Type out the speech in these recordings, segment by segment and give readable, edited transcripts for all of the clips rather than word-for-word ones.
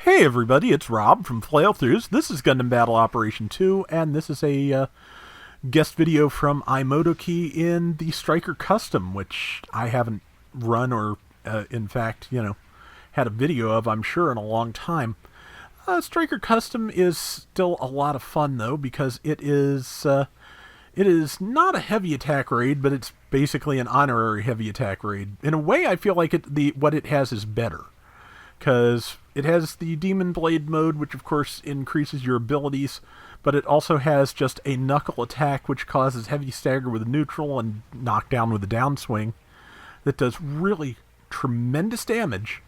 Hey everybody, it's Rob from Flailthroughs. This is Gundam Battle Operation 2, and this is a guest video from iMokona in the Striker Custom, which I haven't run or, in fact, had a video of, I'm sure, in a long time. Striker Custom is still a lot of fun, though, because it is not a heavy attack raid, but it's basically an honorary heavy attack raid. In a way, I feel like what it has is better, because it has the Demon Blade mode, which of course increases your abilities, but it also has just a knuckle attack, which causes heavy stagger with a neutral and knockdown with a downswing, that does really tremendous damage,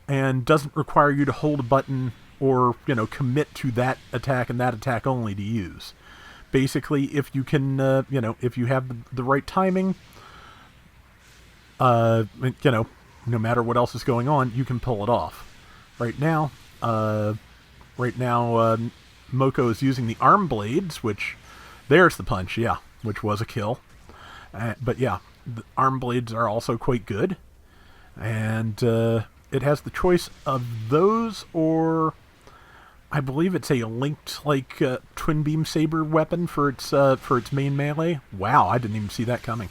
and doesn't require you to hold a button or, commit to that attack and that attack only to use. Basically, if you can, if you have the right timing, no matter what else is going on, you can pull it off. Right now, Moko is using the arm blades, which, there's the punch, yeah, which was a kill. But yeah, the arm blades are also quite good. And it has the choice of those, or I believe it's a linked, twin beam saber weapon for its main melee. Wow, I didn't even see that coming.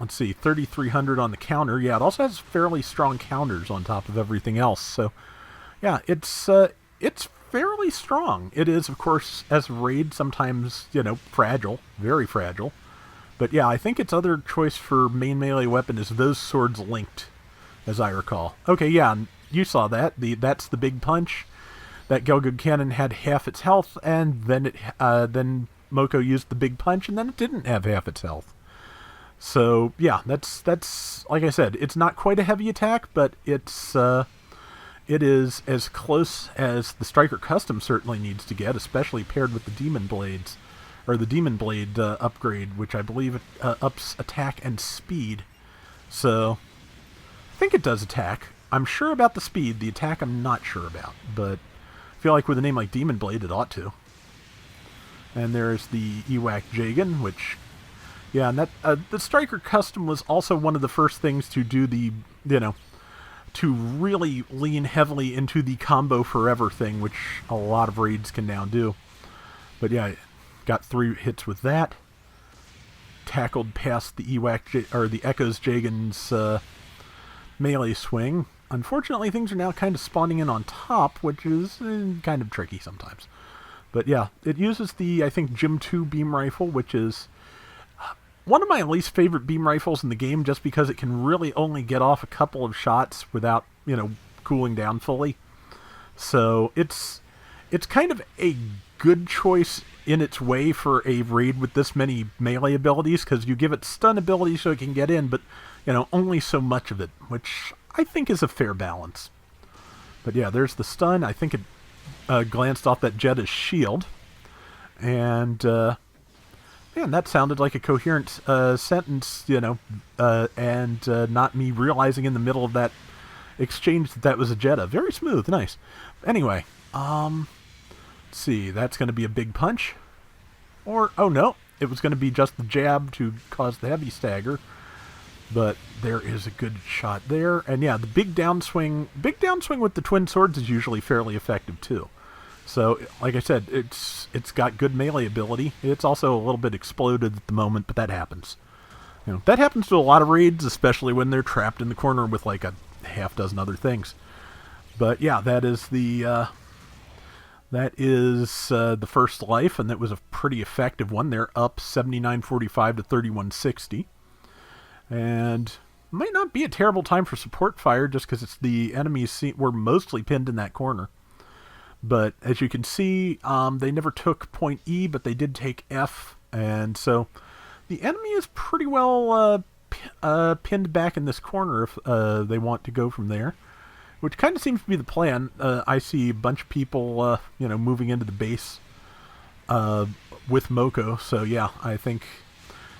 Let's see, 3,300 on the counter. Yeah, it also has fairly strong counters on top of everything else. So, yeah, it's fairly strong. It is, of course, as a raid, sometimes, fragile, very fragile. But yeah, I think its other choice for main melee weapon is those swords linked, as I recall. Okay, yeah, you saw that. That's the big punch. That Gelgood cannon had half its health, and then then Moko used the big punch, and then it didn't have half its health. So yeah, that's like I said, it's not quite a heavy attack, but it is as close as the Striker Custom certainly needs to get, especially paired with the Demon Blades, or the Demon Blade upgrade, which I believe ups attack and speed. So I think it does attack. I'm sure about the speed. The attack I'm not sure about, but I feel like with a name like Demon Blade, it ought to. And there's the Jagan, which, yeah, and that the Striker Custom was also one of the first things to do the, to really lean heavily into the combo forever thing, which a lot of raids can now do. But yeah, got 3 hits with that. Tackled past the the Echo's Jagan's melee swing. Unfortunately, things are now kind of spawning in on top, which is kind of tricky sometimes. But yeah, it uses the, I think, Gym 2 beam rifle, which is one of my least favorite beam rifles in the game, just because it can really only get off a couple of shots without, cooling down fully. So it's kind of a good choice in its way for a raid with this many melee abilities, because you give it stun ability so it can get in, but, only so much of it, which I think is a fair balance. But yeah, there's the stun. I think it glanced off that Jetta's shield. And man, that sounded like a coherent sentence, and not me realizing in the middle of that exchange that was a Jetta. Very smooth, nice. Anyway, let's see, that's going to be a big punch. Or, oh no, it was going to be just the jab to cause the heavy stagger. But there is a good shot there. And yeah, the big downswing with the twin swords is usually fairly effective too. So, like I said, it's got good melee ability. It's also a little bit exploded at the moment, but that happens. That happens to a lot of raids, especially when they're trapped in the corner with like a half dozen other things. But yeah, that is the first life, and that was a pretty effective one. They're up 7945 to 3160. And might not be a terrible time for support fire, just because it's the enemies were mostly pinned in that corner. But as you can see, they never took point E, but they did take F. And so the enemy is pretty well pinned back in this corner if they want to go from there, which kind of seems to be the plan. I see a bunch of people, moving into the base with Moko. So yeah, I think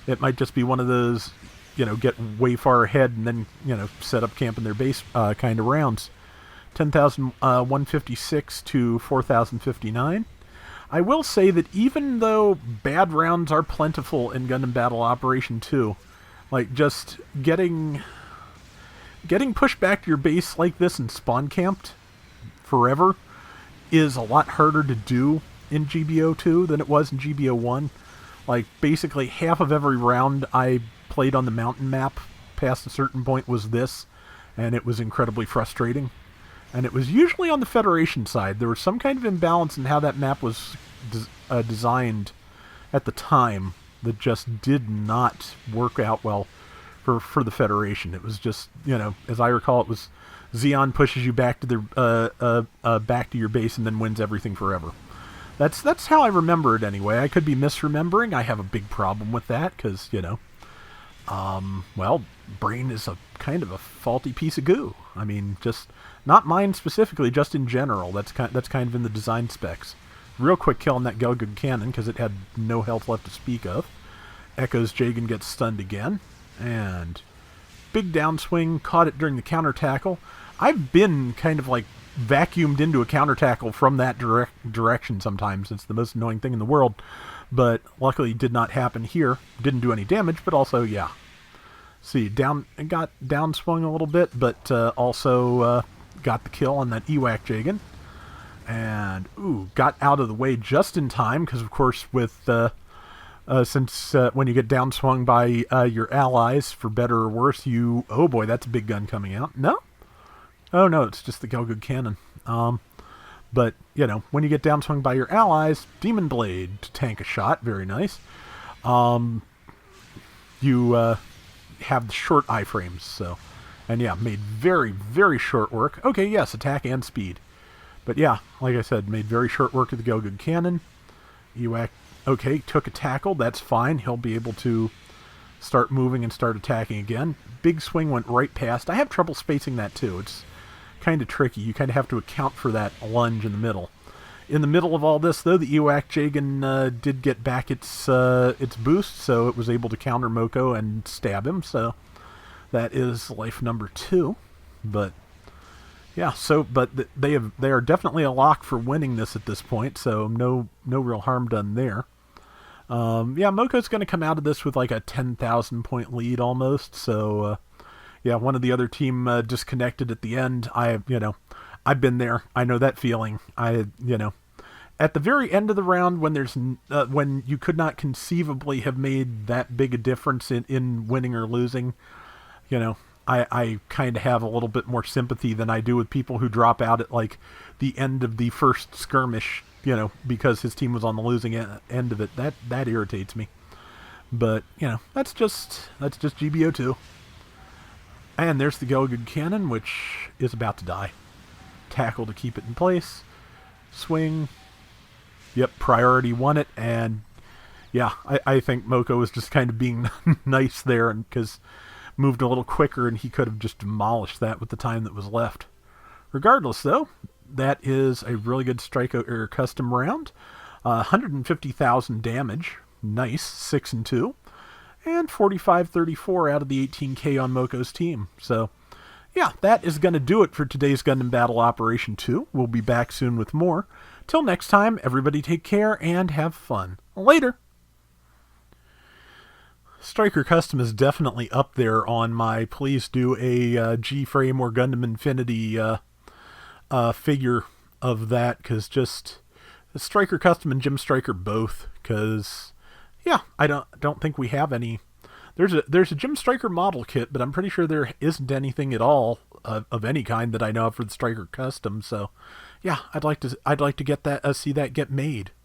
it might just be one of those, get way far ahead and then, set up camp in their base kind of rounds. 10,156 to 4,059. I will say that even though bad rounds are plentiful in Gundam Battle Operation 2, like just getting pushed back to your base like this and spawn camped forever is a lot harder to do in GBO2 than it was in GBO1. Like, basically half of every round I played on the mountain map past a certain point was this, and it was incredibly frustrating. And it was usually on the Federation side. There was some kind of imbalance in how that map was designed at the time that just did not work out well for the Federation. It was just, as I recall, it was Xeon pushes you back to back to your base and then wins everything forever. That's how I remember it anyway. I could be misremembering. I have a big problem with that because, Brain is a kind of a faulty piece of goo. I mean, just not mine specifically, just in general. That's kind of in the design specs. Real quick kill on that Gelgoog cannon because it had no health left to speak of. Echo's Jagan gets stunned again, and big downswing, caught it during the counter tackle. I've been kind of like vacuumed into a counter tackle from that direction sometimes. It's the most annoying thing in the world, but luckily did not happen here. Didn't do any damage, but also, yeah. See, got downswung a little bit, but also got the kill on that Ewak Jagan. And, got out of the way just in time, because of course with, since when you get downswung by your allies, for better or worse, oh boy, that's a big gun coming out. No? Oh no, it's just the Gelgoog cannon. But, when you get downswung by your allies, Demon Blade to tank a shot, very nice. You have the short iframes, so. And yeah, made very, very short work. Okay, yes, attack and speed. But yeah, like I said, made very short work of the Gelgoog cannon. Ewak, okay, took a tackle, that's fine. He'll be able to start moving and start attacking again. Big swing went right past. I have trouble spacing that too. It's kind of tricky. You kind of have to account for that lunge in the middle. In the middle of all this, though, the Ewak Jagan did get back its boost, so it was able to counter Moko and stab him, so that is life number 2. But yeah, but they are definitely a lock for winning this at this point, so no real harm done there. Yeah, Moko's going to come out of this with like a 10,000 point lead almost, so yeah, one of the other team disconnected at the end. I've been there. I know that feeling. At the very end of the round, when you could not conceivably have made that big a difference in winning or losing, I kind of have a little bit more sympathy than I do with people who drop out at like the end of the first skirmish, because his team was on the losing end of it. That irritates me. But, that's just GBO2. And there's the Gelgoog cannon, which is about to die. Tackle to keep it in place. Swing. Yep, priority won it. And yeah, I think Moko was just kind of being nice there, and because moved a little quicker and he could have just demolished that with the time that was left. Regardless, though, that is a really good Striker custom round. 150,000 damage. Nice. 6 and 2. And 45-34 out of the 18k on Moko's team. So, yeah, that is going to do it for today's Gundam Battle Operation 2. We'll be back soon with more. Till next time, everybody take care and have fun. Later! Striker Custom is definitely up there on my please do a G-Frame or Gundam Infinity figure of that, because just Striker Custom and Gym Striker both, because yeah, I don't think we have any. There's a Gym Striker model kit, but I'm pretty sure there isn't anything at all of any kind that I know of for the Striker Custom. So yeah, I'd like to get that see that get made.